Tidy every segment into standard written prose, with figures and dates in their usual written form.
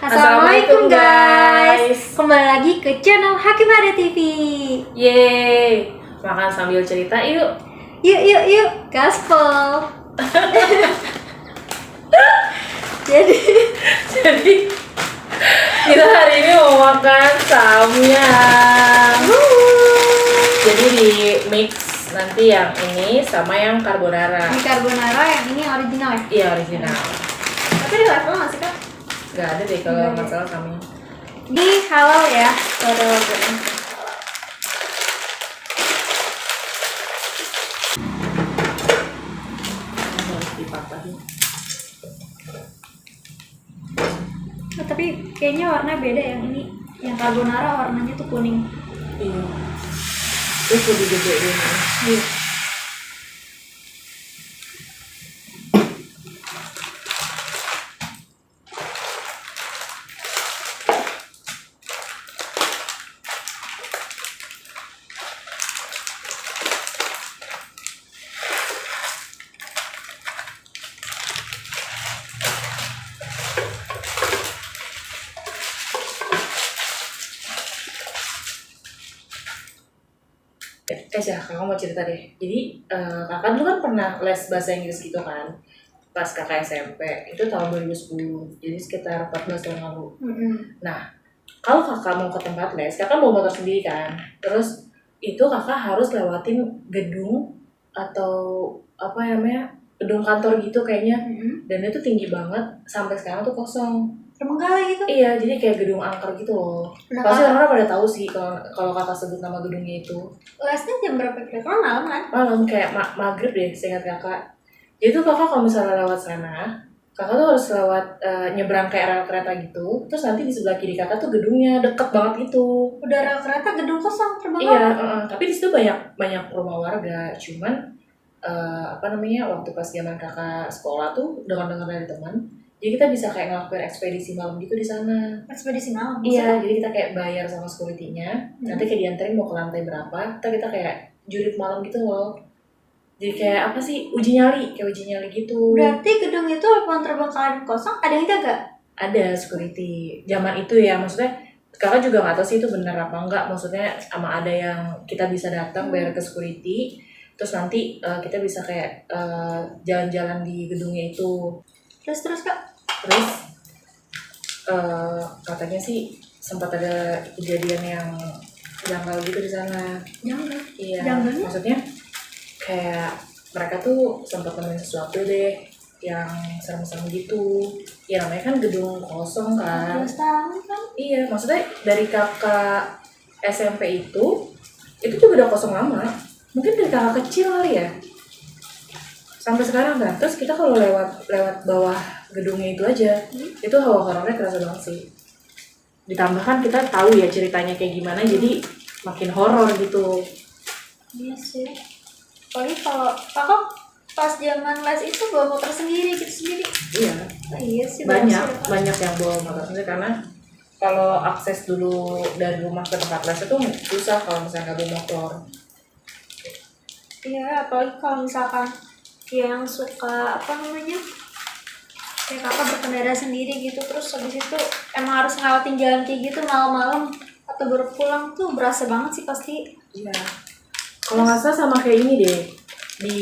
Assalamualaikum guys. Kembali lagi ke channel Hakim Hada TV. Yeay, makan sambil cerita yuk. Yuk, gaspol. Jadi kita hari ini mau makan samyang. Jadi di mix nanti yang ini sama yang carbonara. Ini carbonara, yang ini original ya? Iya, original. Tapi di level nggak sih kak? Gak ada deh kalau masalah samyang. Di halal ya, pada waktu ini. Harus dipatahin. Oh, tapi kayaknya warna beda yang ini. Yang carbonara warnanya tuh kuning. Iya. Terus lebih gede ini. Iya. Kakak mau cerita deh. Jadi kakak dulu kan pernah les bahasa Inggris gitu kan. Pas kakak SMP, itu tahun 2010. Jadi sekitar 14 tahun lalu. Nah, kalau kakak mau ke tempat les, kakak mau motor sendiri kan. Terus itu kakak harus lewatin gedung atau apa namanya, gedung kantor gitu kayaknya. Dan itu tinggi banget, sampai sekarang tuh kosong. Terbengkalai gitu. Iya, jadi kayak gedung angker gitu loh. Nah, Pasti orang-orang pada tahu sih kalau kakak sebut nama gedungnya itu. Lesnya jam berapa kira-kira? Malam kan? Malam kayak maghrib deh, seingat kakak. Jadi tuh kakak kalau misalnya lewat sana, kakak tuh harus lewat nyebrang kayak rel kereta gitu. Terus nanti di sebelah kiri kakak tuh gedungnya deket banget gitu. Udah rel kereta, gedung kosong, terbengkalai. Iya, tapi di situ banyak rumah warga. Cuman apa namanya, waktu pas zaman kakak sekolah tuh dengar dari teman. Jadi kita bisa kayak ngelakuin ekspedisi malam gitu di sana. Ekspedisi malam? Iya, jadi kita kayak bayar sama security-nya. Nanti kayak dianterin mau ke lantai berapa. Kita kayak jurit malam gitu loh. Jadi kayak apa sih, uji nyali gitu. Berarti gedung itu walaupun terbengkalai dan kosong, ada yang jaga? Ada security. Zaman itu ya, maksudnya kakak juga nggak tahu sih itu benar apa enggak. Maksudnya sama ada yang kita bisa datang bayar ke security. Terus nanti kita bisa kayak jalan-jalan di gedungnya itu. Terus kak? Terus katanya sih sempat ada kejadian yang janggal gitu di sana. Janggal? Iya. Janggalnya? Maksudnya kayak mereka tuh sempat nemuin sesuatu deh yang serem-serem gitu. Ya namanya kan gedung kosong kan. 14 tahun kan? Iya, maksudnya dari kakak SMP itu juga udah kosong lama. Mungkin dari kakak kecil kali ya. Sampai sekarang kan. Terus kita kalau lewat bawah gedungnya itu aja, itu hawa horornya kerasa banget sih. Ditambahkan kita tahu ya ceritanya kayak gimana, jadi makin horor gitu. Iya sih. Apalagi kalau kakak pas zaman les itu bawa motor sendiri gitu sendiri. Iya. Iya sih. Banyak yang bawa motor sendiri karena kalau akses dulu dari rumah ke tempat les itu susah kalau misalnya nggak bawa motor. Iya, apalagi kalau misalkan yang suka apa namanya, kayak kakak berkendara sendiri gitu, terus habis itu emang harus ngelewatin jalan kayak gitu malam-malam atau baru pulang tuh berasa banget sih pasti. Iya. Kalau nggak salah sama kayak ini deh, di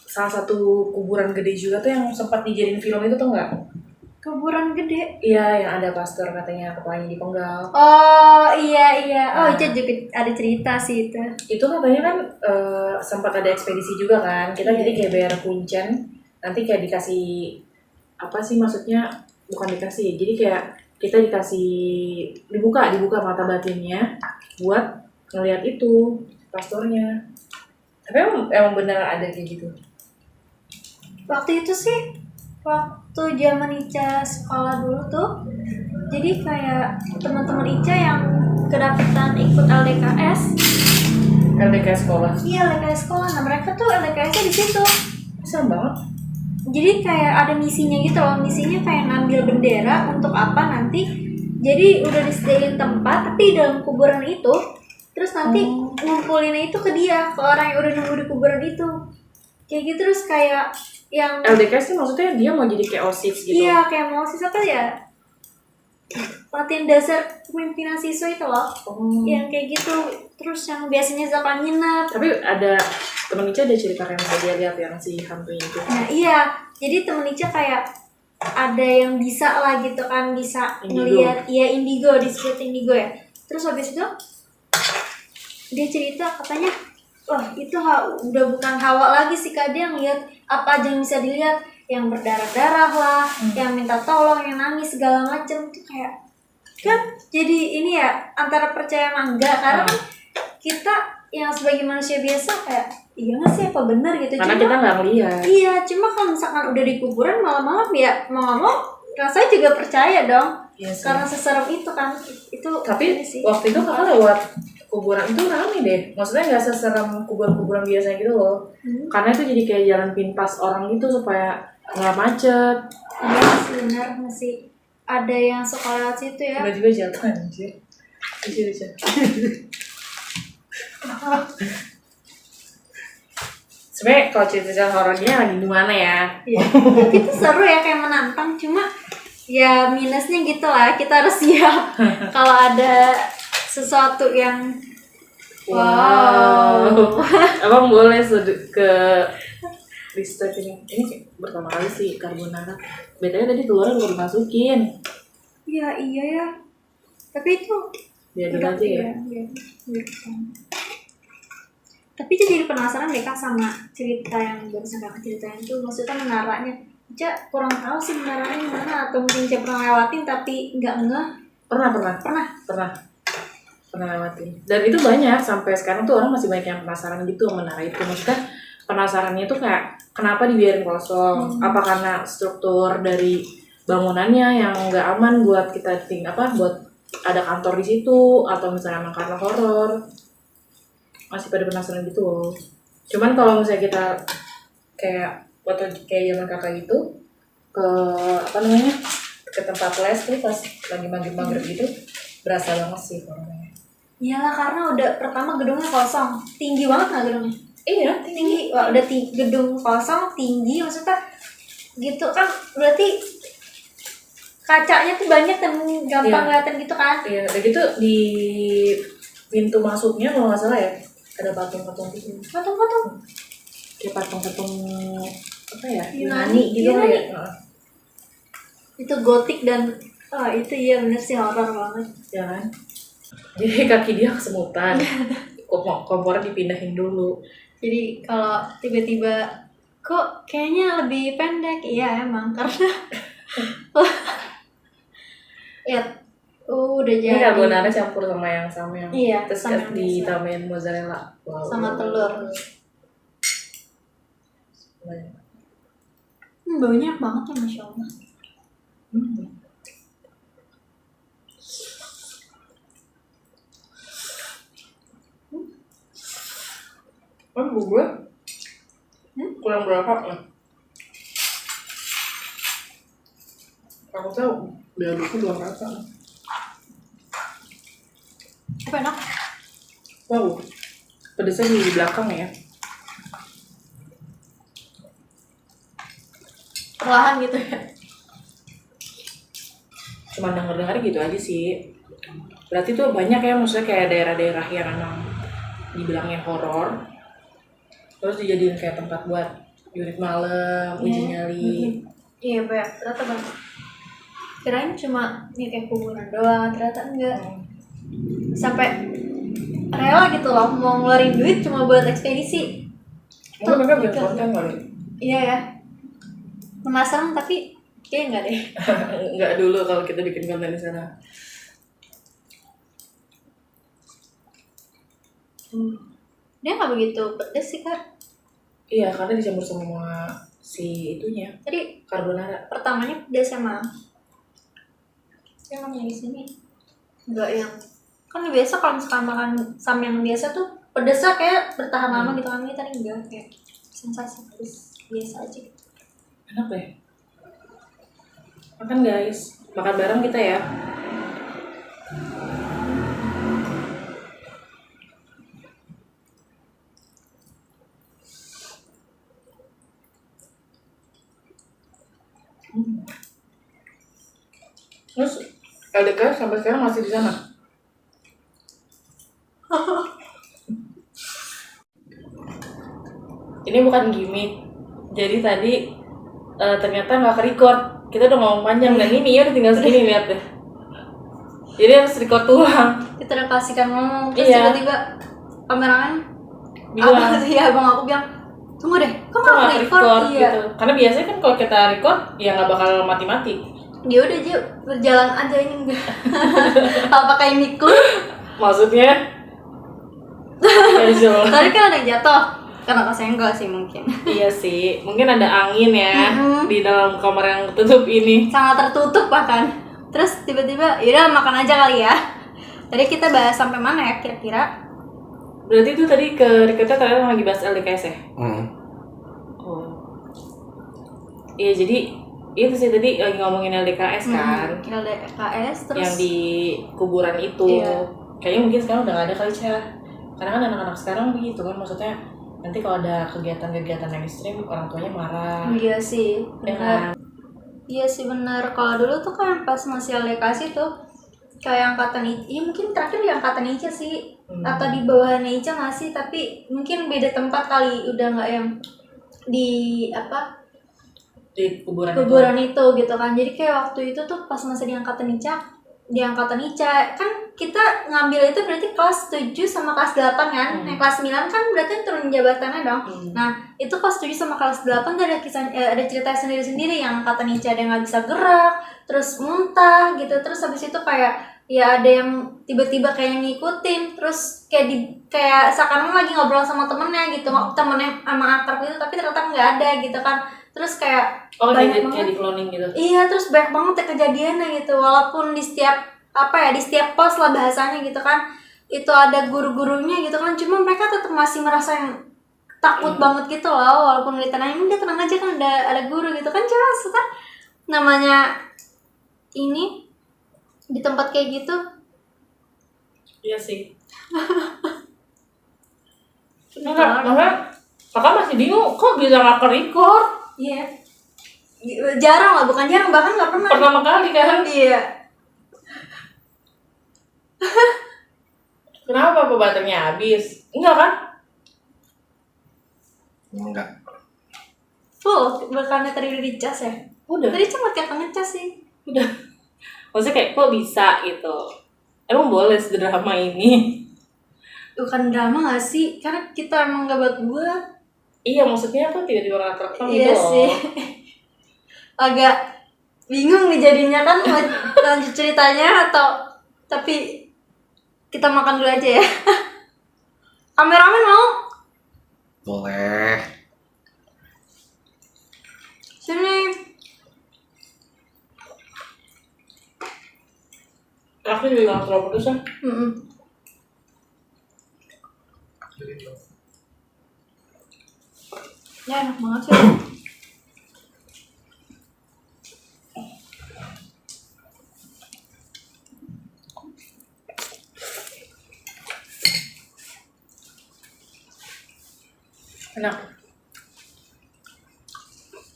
salah satu kuburan gede juga tuh yang sempat dijadiin film itu tuh nggak? Kuburan gede? Iya, yang ada pastor katanya kepalanya dipenggal. Oh iya. Oh itu juga ada cerita sih itu. Itu katanya kan sempat ada ekspedisi juga kan. Kita jadi kayak bayar kuncen, nanti kayak dikasih apa sih, maksudnya bukan dikasih, jadi kayak kita dikasih dibuka mata batinnya buat ngelihat itu pastornya. Tapi emang beneran ada kayak gitu. Waktu itu sih, waktu zaman Ica sekolah dulu tuh, jadi kayak teman-teman Ica yang kedapatan ikut LDKS sekolah. Iya, LDKS sekolah. Nah mereka tuh LDKS-nya di situ. Serem banget. Jadi kayak ada misinya gitu loh. Misinya kayak ngambil bendera untuk apa nanti. Jadi udah disediain tempat, tapi dalam kuburan itu. Terus nanti ngumpulinnya itu ke dia, ke orang yang udah nunggu di kuburan itu. Kayak gitu. Terus kayak yang LDKS sih maksudnya dia mau jadi kayak OSIS gitu. Iya, kayak mau OSIS apa ya? Latihan dasar kepemimpinan siswa itu loh. Yang kayak gitu. Terus yang biasanya Zaka nginep. Tapi ada temen Ica ada cerita yang bisa dia lihat yang si hantunya itu. Nah iya, jadi temen Ica kayak ada yang bisa lah gitu kan, bisa ngelihat, ya indigo, disebut indigo ya. Terus habis itu dia cerita katanya, wah itu udah bukan hawa lagi sih Kak, dia ngeliat apa aja yang bisa dilihat, yang berdarah-darah lah, yang minta tolong, yang nangis segala macem tuh kayak kan jadi ini ya antara percaya sama enggak karena kan kita yang sebagai manusia biasa kayak iya nggak sih apa benar gitu, karena cuma kita nggak ngeliat. Iya, cuma kalau misalkan udah di kuburan malam-malam ya mau nggak mau rasanya juga percaya dong. Yes, karena seserem itu kan itu. Tapi sih. waktu itu Kakak lewat kuburan itu rame deh, maksudnya nggak seserem kuburan-kuburan biasa gitu loh. Karena itu jadi kayak jalan pintas orang gitu supaya nggak macet. Iya sih benar, masih ada yang suka lewat situ ya. Tiba-tiba jatuh anjir. Anjir. Sebenarnya kalau cerita horornya lagi di mana ya? Iya. Tapi itu seru ya, kayak menantang, cuma ya minusnya gitu lah, kita harus siap kalau ada sesuatu yang wow. Abang boleh ke research ini pertama kali sih carbonara. Bedanya tadi telurnya baru dimasukin. Iya ya. Tapi itu biarin aja ya. Tapi itu jadi penasaran deh Kak sama cerita yang barusan Kakak ceritain itu, maksudnya menaranya. Ica kurang tahu sih menaranya mana, atau mungkin Ica pernah lewatin tapi nggak ngeh. Pernah lewatin. Dan itu banyak sampai sekarang tuh orang masih banyak yang penasaran gitu sama menara itu. Maksudnya penasarannya tuh kayak kenapa dibiarin kosong? Apa karena struktur dari bangunannya yang nggak aman buat kita buat ada kantor di situ, atau misalnya emang karena horor? Masih pada penasaran gitu loh. Cuman kalau misalnya kita kayak waktu kayak zaman kakak gitu ke ke tempat les tuh pas lagi maghrib gitu berasa banget sih orangnya. Iyalah, karena udah pertama gedungnya kosong, tinggi banget nggak gedungnya? Iya tinggi. Wah, udah gedung kosong tinggi, maksudnya gitu kan, berarti kacanya tuh banyak dan gampang kelihatan gitu kan? Iya, udah gitu di pintu masuknya kalau nggak salah ya ada patung-patung gitu. Patung-patung? Kayak patung-patung apa ya? Yunani gitu Yunani. Ya. Itu gotik dan itu iya bener sih horor banget. Ya kan? Jadi kaki dia kesemutan. Kompornya dipindahin dulu. Jadi kalau tiba-tiba kok kayaknya lebih pendek, iya emang karena lihat udah jadi. Ini carbonara campur sama yang iya, terus sama yang ditambahin mozzarella. Wow. Sama telur. Banyak banget ya, Masya Allah. Gue kurang berapa nih? Aku tahu biar dulu belum rasa. Apa enak? Wow, pedasnya di belakang ya. Perlahan gitu ya. Cuma denger-dengar gitu aja sih. Berarti tuh banyak ya, maksudnya kayak daerah-daerah yang emang dibilangin horor, terus dijadiin kayak tempat buat jurit malam, uji nyali. Iya banyak, ternyata banyak. Kirain cuma nih kayak kuburan doang, ternyata enggak. Sampai rela gitu loh mau ngeluarin duit cuma buat ekspedisi. Mungkin mereka bikin konten kali. Iya ya. Penasaran tapi kayaknya enggak deh. Enggak dulu kalau kita bikin konten di sana. Dia nggak begitu pedes sih Kak. Iya, karena dicampur sama si itunya. Tadi carbonara. Pertamanya pedes emang yang di sini enggak yang kan biasa kalau misalkan makan sam yang biasa tuh pedesnya kayak bertahan lama gitu kan, ini tadi enggak, kayak sensasi pedes biasa aja. Enak deh. Makan guys, makan bareng kita ya. Terus LDK sampai sekarang masih di sana. Ini bukan gimmick. Jadi tadi ternyata nggak ke-record. Kita udah ngomong panjang dan ini ya udah tinggal segini, lihat deh. Jadi harus record ulang. Kita udah kasihkan ngomong, terus Iya. tiba-tiba kameramen Bilang, abang aku bilang, tunggu deh, kok kok nggak nggak record? record Iya. gitu. Karena biasanya kan kalau kita record ya nggak bakal mati-mati. Dia udah aja berjalan aja ini enggak. Apakah ini cool? Maksudnya casual. Tadi kan ada yang jatuh karena kesenggol sih mungkin. Iya sih, mungkin ada angin ya Mhm. di dalam kamar yang tertutup ini. Sangat tertutup bahkan. Terus tiba-tiba, yaudah makan aja kali ya. Tadi kita bahas sampai mana ya kira-kira? Berarti itu tadi ke kita ternyata lagi bahas LDKS ya? Oh. Iya, jadi itu sih tadi lagi ngomongin LDKS kan, LDKS terus yang di kuburan itu. Iya. Kayaknya mungkin sekarang udah gak ada kali, Cah. Karena kan anak-anak sekarang begitu kan, maksudnya nanti kalau ada kegiatan-kegiatan yang ekstrim orang tuanya marah. iya sih, Ya benar. kan? Iya sih benar. Kalau dulu tuh kan pas masih LDKS tuh kayak angkatan iya mungkin terakhir di angkatan Ica sih, atau di bawahnya Ica nggak sih, tapi mungkin beda tempat kali, udah nggak yang di apa Di kuburan kuburan itu gitu kan. Jadi kayak waktu itu tuh pas masih di angkatan Ica kan kita ngambil itu berarti kelas 7 sama kelas 8 kan. Yang kelas 9 kan berarti turun jabatannya dong. Nah, itu kelas 7 sama kelas 8 tuh ada kisah ada cerita sendiri-sendiri. Yang angkatan Ica ada yang nggak bisa gerak, terus muntah gitu. Terus habis itu kayak ya ada yang tiba-tiba kayak ngikutin, terus kayak seakan lagi ngobrol sama temennya gitu, temennya sama akrab gitu, tapi ternyata nggak ada gitu kan. Terus kayak banyak banget, kayak di cloning gitu. iya, terus banyak banget ya kejadiannya gitu, walaupun di setiap di setiap pos lah bahasanya gitu kan, itu ada guru-gurunya gitu kan, cuma mereka tetap masih merasa yang takut banget gitu loh, walaupun ditanya udah tenang aja kan ada guru gitu kan. Cuma maksudnya namanya ini di tempat kayak gitu. Iya sih. Enggak, makanya kakak masih bingung kok bisa nggak ke-record. Iya, jarang lah, bukan jarang, bahkan nggak pernah. Pertama kali kan. Iya. Kenapa apa baterainya habis? Enggak kan? Enggak. Full, bukannya tadi udah dicas ya? Udah. Tadi cuma kayak ngecas sih. Udah. Maksudnya kayak kok bisa gitu. Emang boleh sedrama ini? Bukan drama gak sih? Karena kita emang gak buat. Iya, maksudnya kok tiba-tiba nggak terekam gitu Iya loh. sih. Agak bingung nih jadinya kan mau lanjut ceritanya atau tapi kita makan dulu aja ya. Kameramen mau? Boleh. Sini. Aku juga nggak terlalu pedes ya. Ya enak banget sih. Enak.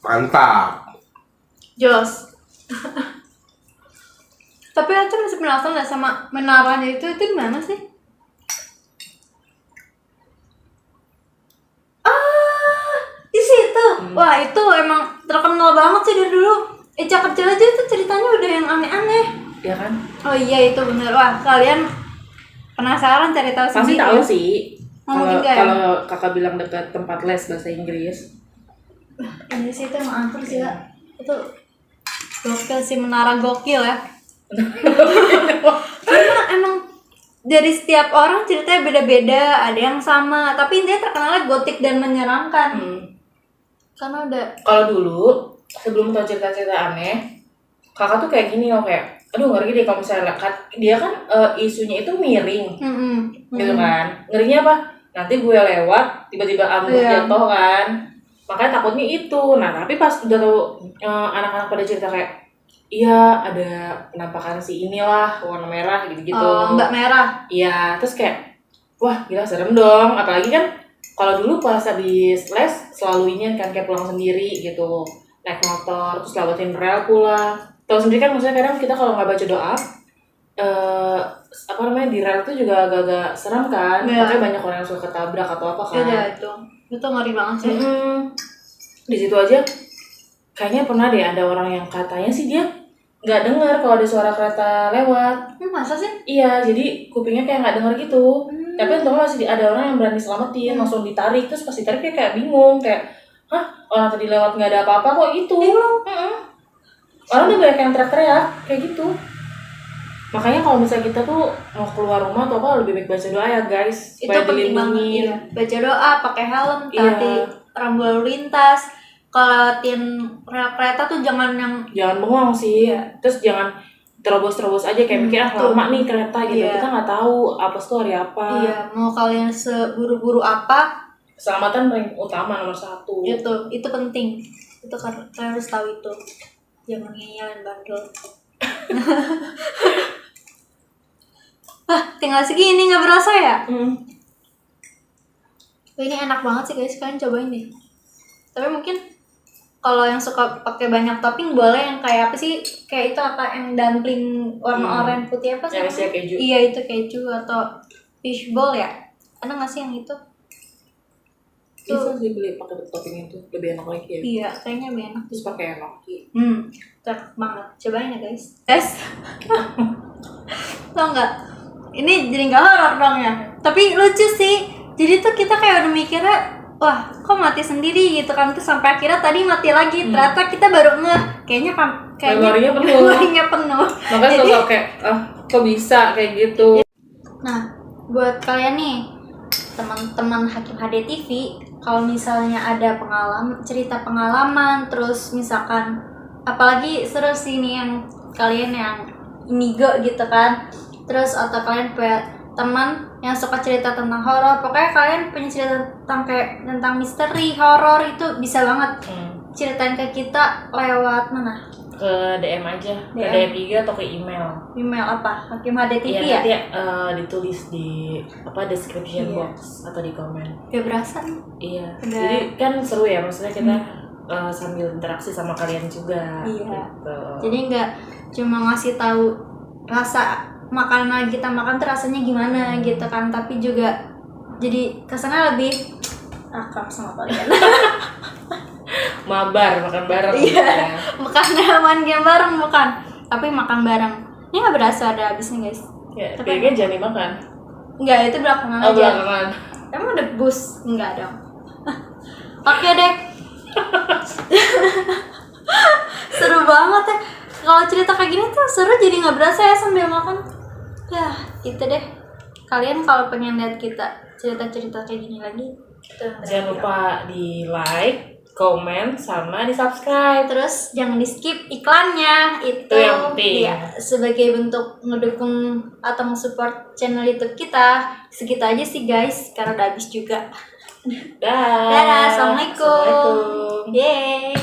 Mantap. Jos. Tapi aku masih penasaran nggak sama menaranya itu di mana sih? Di situ. Wah, itu emang terkenal banget sih dari dulu. Eca kecil aja itu ceritanya udah yang aneh-aneh. Ya kan? Oh iya, itu bener. Wah, kalian penasaran cari tahu Pasti sendiri tahu ya? sih. Ngomong Kalau juga ya? kalau kakak bilang dekat tempat les bahasa Inggris. Ini sih itu emang angker sih ya. Itu gokil sih, menara gokil ya. Karena emang dari setiap orang ceritanya beda-beda, ada yang sama, tapi intinya terkenalnya gotik dan menyeramkan. Karena udah Kalau dulu sebelum tahu cerita-cerita aneh, kakak tuh kayak gini loh, kayak aduh ngeri deh kalau misalnya dia kan isunya itu miring gitu kan. Ngerinya apa? Nanti gue lewat tiba-tiba ambruk jatuh kan. Makanya takutnya itu. Nah, tapi pas udah tahu anak-anak pada cerita kayak iya ada penampakan si inilah warna merah gitu-gitu. Mbak Merah. Iya, terus kayak wah gila serem dong. Apalagi kan kalau dulu pas habis les selalu ingin kan kayak pulang sendiri gitu, naik motor terus lewatin rel pulang. Tahu sendiri kan maksudnya kadang kita kalau nggak baca doa apa namanya di rel itu juga agak-agak serem kan, Iya. makanya banyak orang yang suka ketabrak atau apa kan. Iya itu ngeri banget sih. Di situ aja kayaknya pernah deh ada orang yang katanya sih dia nggak dengar kalau ada suara kereta lewat. Masa sih? Iya, jadi kupingnya kayak nggak dengar gitu. Tapi untungnya masih ada orang yang berani selamatin, langsung ditarik. Terus pas ditarik dia kayak bingung, kayak hah, orang tadi lewat nggak ada apa-apa kok gitu. Orang udah banyak yang teriak-teriak kayak gitu. Makanya kalau misalnya kita tuh mau keluar rumah atau apa lebih baik baca doa ya guys, Itu supaya penting banget. dilindungin. Iya. Baca doa, pakai helm, Iya. taati rambu lalu lintas. Kalau lewatin rel kereta tuh jangan yang Jangan bengong sih. Terus jangan terobos-terobos aja kayak mikir betul. lama nih kereta gitu. Iya. Kita nggak tahu apa tuh hari apa. iya, mau kalian seburu-buru apa, Keselamatan paling utama nomor 1. itu penting. Itu kalian harus tahu itu. Jangan ngeyelin bandel. Tinggal segini nggak berasa ya? Wah, ini enak banget sih guys, kalian cobain deh. Tapi mungkin kalau yang suka pakai banyak topping boleh yang kayak apa sih? Kayak itu apa yang dumpling warna oranye putih apa sih? Yang isinya keju. Iya itu keju atau fishball ya? Ada nggak sih yang itu? Bisa sih beli pakai topping itu lebih enak lagi ya. Iya, kayaknya lebih enak. Terus pakai enoki. Enak banget. Cobain ya guys. Guys, tau nggak? Ini jadi nggak horor dong ya. Tapi lucu sih. Jadi tuh kita kayak udah mikirnya, wah, kok mati sendiri gitu kan? Terus sampai akhirnya tadi mati lagi. Ternyata kita baru ngeh. Memorinya penuh. Memorinya penuh. Makanya selalu kayak, kok bisa kayak gitu. Nah, buat kalian nih, teman-teman Hakim HD TV, kalau misalnya ada cerita pengalaman, terus misalkan, apalagi seru sih nih yang kalian yang indigo gitu kan, terus atau kalian punya teman yang suka cerita tentang horor, pokoknya kalian punya cerita tentang misteri, horor itu bisa banget ceritain ke kita lewat mana? Ke DM aja, ke DM. DM IG atau ke email. Email apa? Hakim HD TV Iya, ya? nanti ditulis di description Iya. box atau di komen. Gak berasa nih. Iya. Udah. Jadi kan seru ya, maksudnya kita sambil interaksi sama kalian juga. Iya. Gitu. Jadi nggak cuma ngasih tahu rasa makanan yang kita makan tuh rasanya gimana gitu kan, tapi juga jadi kesannya lebih akrab sama kalian. Mabar, makan bareng. Iya. Bukan main game bareng, bukan, tapi makan bareng. Ini nggak berasa ada habisnya guys. Ya, Tapi kayaknya jangan dimakan. Nggak, itu belakangan Oh, aja. belakangan. Emang udah bus? Enggak dong. Oke deh. Seru banget ya. Kalau cerita kayak gini tuh seru, jadi nggak berasa ya sambil makan. Ya, gitu deh. Kalian kalau pengen lihat kita cerita-cerita kayak gini lagi, tuh, Jangan lupa di like, komen, sama di subscribe. terus jangan di skip iklannya. Itu yang penting. ya, sebagai bentuk ngedukung atau support channel YouTube kita. Segitu aja sih guys, karena udah habis juga. Dah. Dadah, assalamualaikum. Assalamualaikum. Yeay.